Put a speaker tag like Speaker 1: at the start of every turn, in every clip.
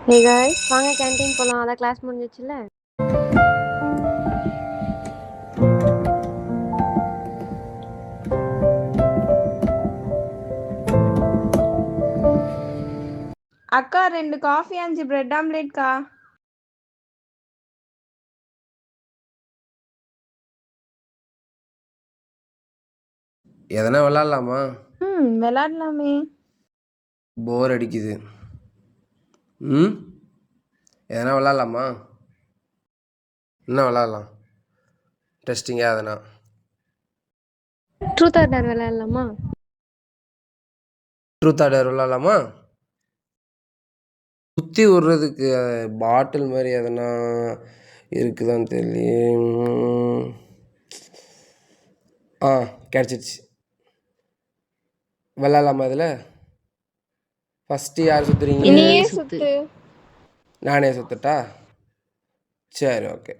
Speaker 1: Hey guys, வாங்க canteen போலாம். அதான் கிளாஸ் முடிஞ்சிச்சுல.
Speaker 2: அக்கா 2 காஃபி 5 பிரெட் ஆம்லேட்க்கா.
Speaker 3: எதனா விளாட்லாமா?
Speaker 2: விளையாடலாமே.
Speaker 3: போர் அடிக்குது. எதனா விளாட்லாமா? என்ன விளாட்லாம்? இன்ட்ரெஸ்டிங்காக எதனா.
Speaker 1: ட்ரூத் ஆர் டேர் விளையாடலாமா?
Speaker 3: ட்ரூத் ஆர் டேர் விளாட்லாமா? சுற்றி விட்றதுக்கு பாட்டில் மாதிரி எதனா இருக்குதான்னு தெரியலையே. கிடச்சிச்சு. விளாட்லாமா இதில்? ஃபஸ்ட்டு யார் சுற்றுறீங்க?
Speaker 2: நீயே சுத்து.
Speaker 3: நானே சுற்றட்டா? சரி, ஓகே.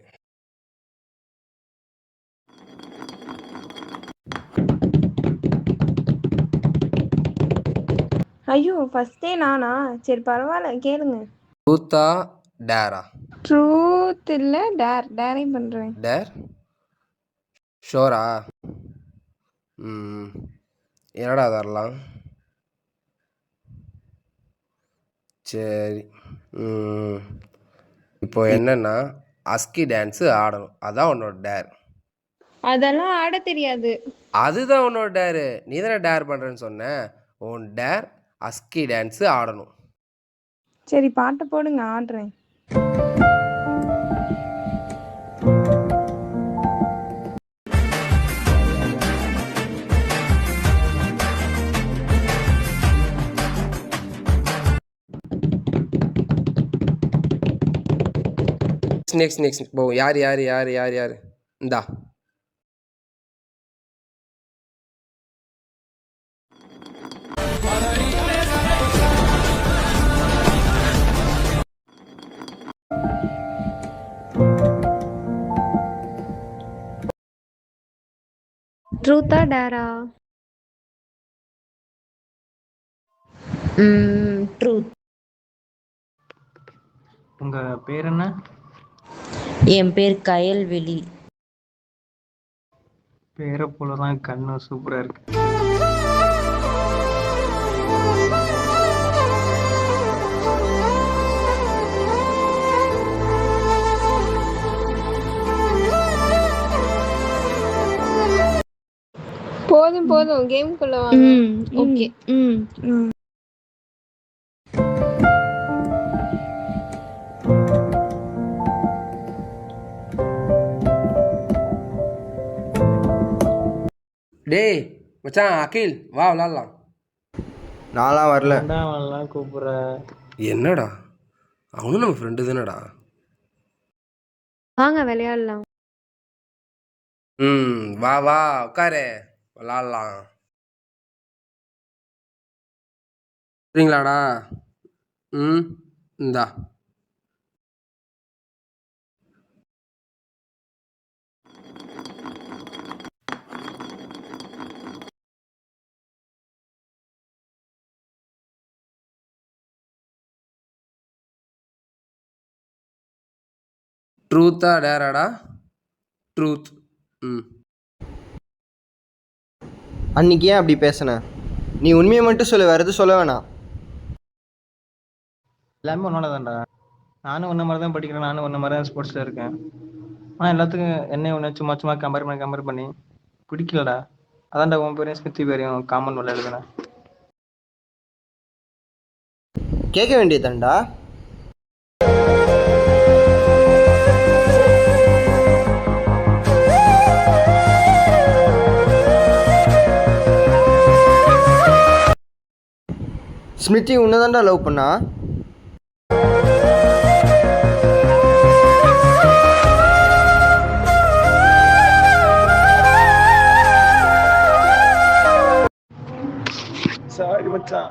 Speaker 2: ஐயோ ஃபர்ஸ்டே நானா? சரி பரவாயில்ல கேளுங்க.
Speaker 3: ட்ரூத்தா டேரா?
Speaker 2: ட்ரூத் இல்ல டேரையும் பண்றேன்.
Speaker 3: டேர்? ஷோரா? என்னடா தரலாம்? சரி. இப்போ என்னன்னா அஸ்கி டான்ஸு ஆடணும். அதான் உன்னோட டேர்.
Speaker 2: அதெல்லாம் ஆட தெரியாது.
Speaker 3: அதுதான் உன்னோட டேரு. நீ தானே டேர் பண்ணுறேன்னு சொன்ன. உன் டேர் அஸ்கி டான்ஸு ஆடணும்.
Speaker 2: சரி பாட்டு போடுங்க, ஆடுறேன்.
Speaker 3: நெக்ஸ்ட் போ. யார் இந்தா.
Speaker 1: ட்ரூத்தா டேரா?
Speaker 4: ட்ரூத்.
Speaker 5: உங்க பேர் என்ன?
Speaker 4: என் பேர் கயல்வெளி.
Speaker 5: பேரை போலதான் கண்ணு சூப்பரா இருக்கு.
Speaker 2: போதும் கேம்குள்ள வாங்க.
Speaker 4: ஓகே.
Speaker 3: டேய் மச்சான் அகில், வா விளாட்லாம்.
Speaker 6: நான்லாம் வரல.
Speaker 5: வேண்டாம் கூப்பிடுற.
Speaker 3: என்னடா அவனும் நம்ம ஃப்ரெண்டு தானடா.
Speaker 1: வாங்க விளையாடலாம்.
Speaker 3: வா உட்காரு, விளாட்லாம். சரிங்களாடா? இந்தா. ட்ரூத்தா டேராடா? ட்ரூத்.
Speaker 6: அன்னைக்கு ஏன் அப்படி பேசுன? நீ உண்மையை மட்டும் சொல்லு, வேறு எதுவும் சொல்ல வேணாம்.
Speaker 5: எல்லாமே ஒன்னோட தான்டா. நானும் ஒன்ன மாதிரி தான் படிக்கிறேன், நானும் ஒன்ன மாதிரி தான் ஸ்போர்ட்ஸில் இருக்கேன். ஆனால் எல்லாத்துக்கும் என்ன ஒன்று சும்மா கம்பேர் பண்ணி பிடிக்கலடா. அதான்டா உன் பேரையும் ஸ்மிருதி பேரையும் காமன் விளையாடுதுண்ணே.
Speaker 6: கேட்க வேண்டியதாண்டா. ஸ்மிருதி உன்னதாண்டா லவ் பண்ணா.
Speaker 5: சாரி மச்சான்.